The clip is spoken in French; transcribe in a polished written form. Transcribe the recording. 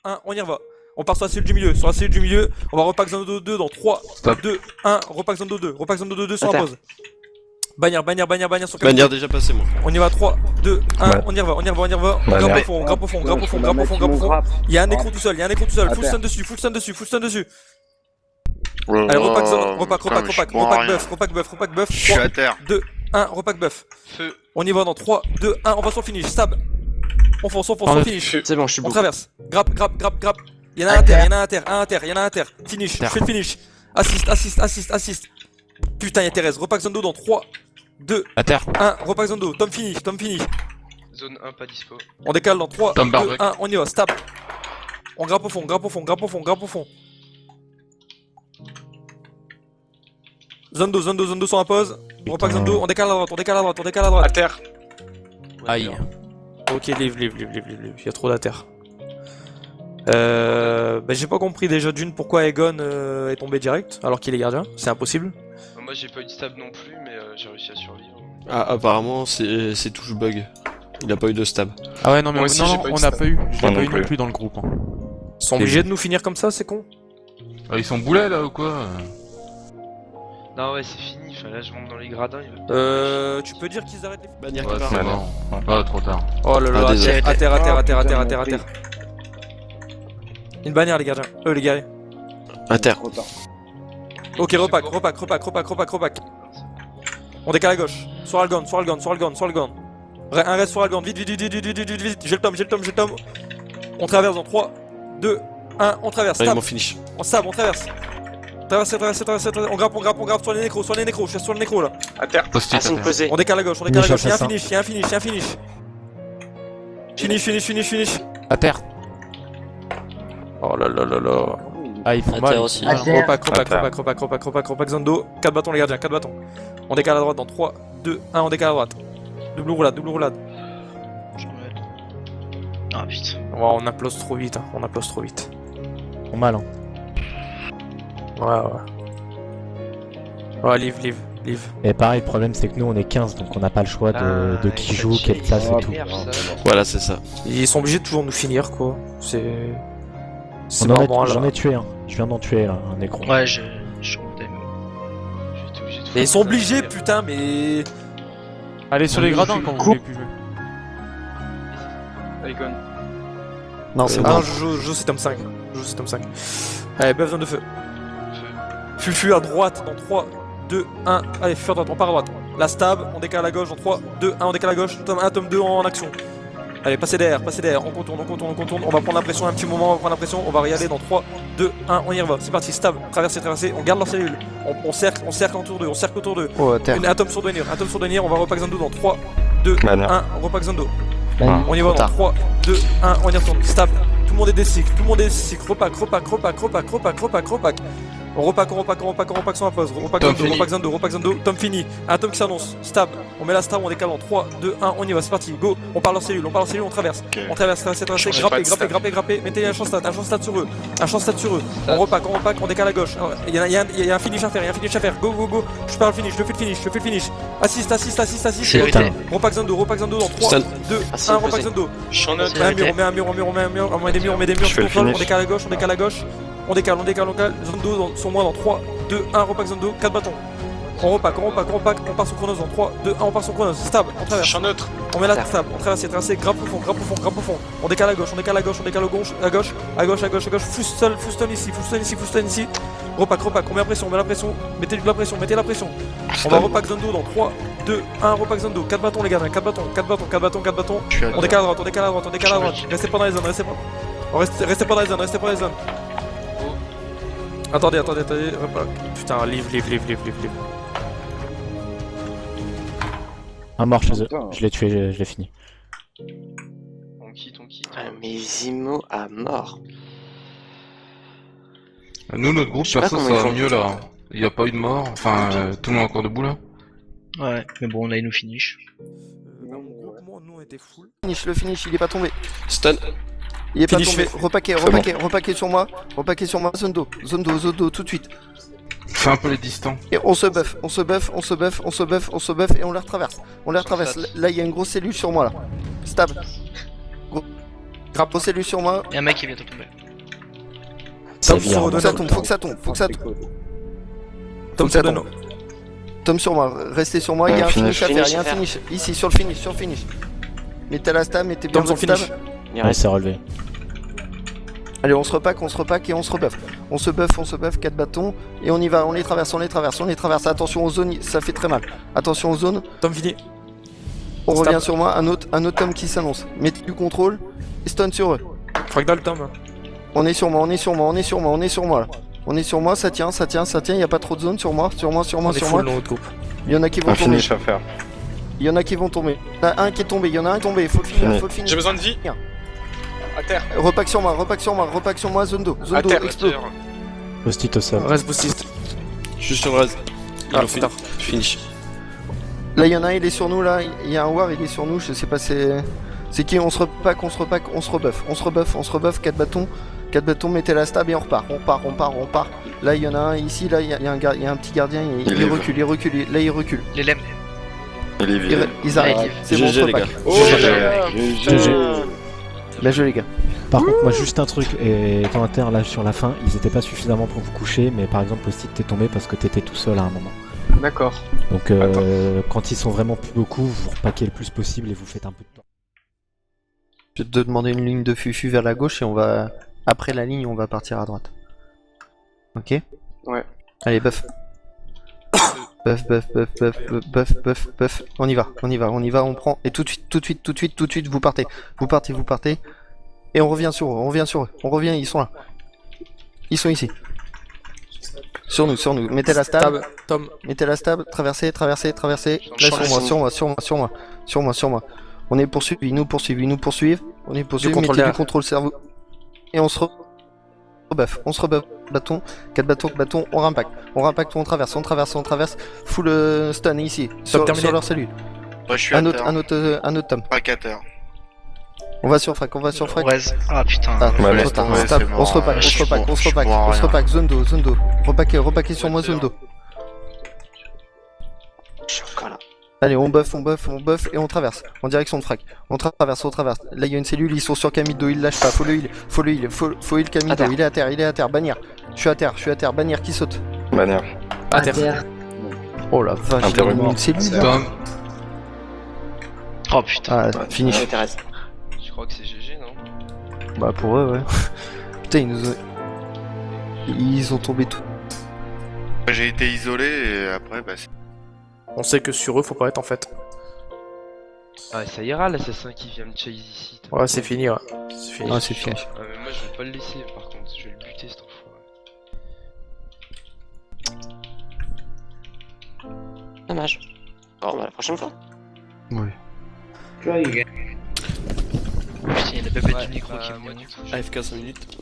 1, on y va. On part sur la cellule du milieu, on va repack Zando 2 dans 3, 2, 1, repack Zando 2, repack Zando 2 sur la pause. Bannière sur Bannière déjà passé moi. On y va, 3, 2, 1, on y va. Grappe au fond. Il y a un écran tout seul, full stun dessus. Allez, repack buff. Je suis à terre. 2, 1, repack buff. Feu. On y va dans 3, 2, 1, on va sur finish, stab. On fonce, finish. C'est bon, je suis On beau. traverse. Grappe. Y'en a un à terre. Finish, je fais le finish. Assist. Putain, y'a Thérèse. Repack Zando dans 3, 2, À terre. 1, repack Zando. Tom finish. Zone 1 pas dispo. On décale dans 3, 2, Tom Barbeck. 1, on y va, stab. On grappe au fond. Zando sur la pause. Repack Zando, on décale à droite. À terre. Aïe. Ok, live. Y'a trop d'atterre. J'ai pas compris déjà d'une pourquoi Egon est tombé direct alors qu'il est gardien. C'est impossible. Moi j'ai pas eu de stab non plus, mais j'ai réussi à survivre. Ah, apparemment c'est touche bug. Il a pas eu de stab. Ah ouais, non, mais Moi aussi, j'ai pas eu on de n'a stab. pas eu. Je Moi l'ai pas non eu non plus. plus dans le groupe. Hein. Ils sont obligés de nous finir comme ça, c'est con. Ah, ils sont boulets là ou quoi? Non ouais c'est fini, enfin là je monte dans les gradins. Il va... Tu peux dire qu'ils arrêtent les... Bannière Ouais, qui c'est part. bon. Ah, trop tard. Oh là là, Ah, désolé. à terre. Une bannière les gardiens, les guerriers. À terre. Ok, repack. On décale à gauche. Sur Algon. Un reste sur Algon, vite. J'ai le tome. On traverse dans 3, 2, 1, on traverse. Allez, Stab. mon finish. On stab, on traverse. Traverse. On grappe sur les nécros. Je suis sur le nécro là. À terre. Post-it. Assassin pesé. On décale à gauche. Il y a un finish. Finish. À terre. Oh là là. Ah, ils font À mal. terre aussi. Repack Zando. 4 bâtons les gardiens, 4 bâtons. On décale à droite dans 3, 2, 1, on décale à droite. Double roulade. Ah putain. Oh, on implose trop vite. Ils font mal, hein. Ouais, live. Et pareil, le problème c'est que nous on est 15 donc on n'a pas le choix de qui joue, quelle place et tout. Voilà, c'est ça. Ils sont obligés de toujours nous finir quoi. C'est J'en ai tué un. Je viens d'en tuer là, un nécron. Ouais, je suis remonté. Mais ils sont obligés putain mais... Allez sur les gradins quand vous voulez plus jouer. Icon. Non, c'est Ah, bon. je joue c'est tome 5. Allez, buff zone de feu. Fufu à droite dans 3, 2, 1. Allez, fufu à droite, on part à droite. La stab, on décale à gauche dans 3, 2, 1, on décale à gauche. Tome 1, tome 2 en action. Allez, passez derrière, on contourne. On va prendre la pression un petit moment, on va y aller dans 3, 2, 1, on y va. C'est parti, stab, traverser, on garde leur cellule. On cercle autour d'eux. Oh, à terre. Un tome sur Douanier, on va repack Zando dans 3, 2, Bannière. 1, on repack Zando. Là, On y va dans 3, 2, 1, on y retourne. Stab. Tout le monde est des cycles. Repack. On repack sur la pause. Repack Zando. Tom fini. Un Tom qui s'annonce. Stab. On met la stab, on décale en 3, 2, 1, on y va. C'est parti. Go. On part leur cellule, on traverse. Ok. On traverse. Change pas de stab. Grappez. Mettez un champ stat sur eux. On repack, on décale à gauche. Il y a un finish à faire. Go. Je fais le finish. Assist. C'est vérité. Repack Zando dans 3, Stun. 2, Assist 1, repack pesé. Zando. Champ neutre. On met un mur, on met des murs, Je fais le tout le temps, finish. on décale à gauche, on décale, Zando sur moi dans 3, 2, 1, repack Zando, 4 bâtons. On repack, on part sur Chronos dans 3, 2, 1, on part sur Chronos, stab, on traverse, Champ neutre. on met la stab, on traverse, grappe au fond, on décale à gauche, à gauche, full stun ici, repack, on met la pression, mettez la pression, on va repack Zando dans 3, 2, 1, repack Zando, 4 bâtons les gars, 4 bâtons, on décale à droite, restez pas dans les zones, restez pas dans les zones. Attendez, repack. Putain, live. Un mort chez eux. Putain. Je l'ai tué, je l'ai fini. On quitte. Mais Zimo à mort. Nous, notre groupe, Je sais pas perso, comment ça ils va font. mieux là. Il y a pas eu de mort. Enfin, tout le monde est encore debout là. Ouais, mais bon, là il nous finish. Nous on était full. Le finish, il est pas tombé. Stun. Il est pas Finish tombé. fait. Repaquez sur moi. Zondo, tout de suite. Fais un peu les distants. Et on se buff et on les retraverse. Là, il y a une grosse cellule sur moi là. Stab. Grappe. Grossez-lui sur moi. Y'a un mec qui vient de tomber. Ça Tom vire, sur Faut que Odono. ça tombe, faut que ça tombe, faut que ça tombe. Tom sur Odono. Tom sur moi, restez sur moi, il y a un finish à faire, il y a un finish. Ici, sur le finish. Mettez la stab, mettez bien Tom sur votre le stab. finish. Ouais, c'est relevé. Allez, on se repack et on se rebuff. On se buff, 4 bâtons. Et on y va, on les traverse. Attention aux zones, ça fait très mal. Attention aux zones. Tom fini. On Stab. revient sur moi, un autre Tom qui s'annonce. Mettez du contrôle et stun sur eux. Fragdal Tom. On est sur moi là. On est sur moi, ça tient, il y a pas trop de zones sur moi. On est full dans notre groupe. Il y en a qui vont Un tomber. finish à faire. Il y en a qui vont tomber. Il y en a un qui est tombé, il y en a un tombé, faut le finir, J'ai besoin de vie. À terre. Repack sur moi, zone d'eau, explose. Post-it au sol. Reste boostiste. Je suis sur le raz. Il Ah, en fait. putain. Finish. Là, il y en a un, il est sur nous, là. Il y a un war, il est sur nous. Je sais pas, c'est qui. On se repack, on se rebuff. 4 bâtons, mettez la stab et on repart. Là, il y en a un ici, là, il y a un petit gardien. Il Il est recule. Là, il recule. Les lemmes. Il est vide. Ils arrivent. Ouais, C'est bon, on se GG, les repack. gars. Oh, GG. Bien joué, les gars. Par contre, moi, juste un truc, et ton inter là sur la fin, ils étaient pas suffisamment pour vous coucher, mais par exemple, Post-it t'es tombé parce que t'étais tout seul à un moment. D'accord. Donc, quand ils sont vraiment plus beaucoup, vous repaquez le plus possible et vous faites un peu de temps. Je vais te demander une ligne de fufu vers la gauche et on va. Après la ligne, on va partir à droite. Ok? Ouais. Allez, buff. Buff. On y va, on prend. Et tout de suite, vous partez. Et on revient sur eux. On revient, ils sont là. Ils sont ici. Sur nous. Mettez la stab. Tom. Mettez la stab. Traversez. Là, sur moi. On est poursuivis, ils nous poursuivent. On est poursuivis, contrôle mettez du derrière. contrôle cerveau. Et on se rebuff. Bâton, 4 bâtons, on rampack, on traverse. Full stun ici, sur terminé. leur cellule. Moi, je suis Un autre Tom. Pacateur. On va sur frac. Res. Ah putain. Ah, Ouais, trop laisse tard. tomber, Stop. c'est mort. On se repack, Je suis mort, rien. zone d'eau. Repacker sur moi, zone d'eau. Allez, on buff et on traverse en direction de frac. On traverse. Là, il y a une cellule, ils sont sur Camido, il lâche pas. Faut le heal Camido. Il est à terre. Bannière. Je suis à terre. Bannière qui saute. Bannière. À terre. Oh la vache, il y a Interrompu. une cellule là. Tom. Oh putain. Ah, finish. Je crois que c'est GG, non? Bah, pour eux, ouais. Putain, ils ont tombé tout. J'ai été isolé et après, bah, On sait que sur eux, faut pas être en fait. Ah, ça ira l'assassin qui vient me chase ici. t'as Ouais, pas c'est compris. fini, ouais. C'est fini. Ah, c'est fini. Ah, mais moi je vais pas le laisser par contre, je vais le buter cet enfoiré. Dommage. Bon, bah la prochaine fois. Oui. Putain, il y a la bébête Ouais, du micro bah, qui est moi venue. du coup, j'ai- AFK 5 minutes.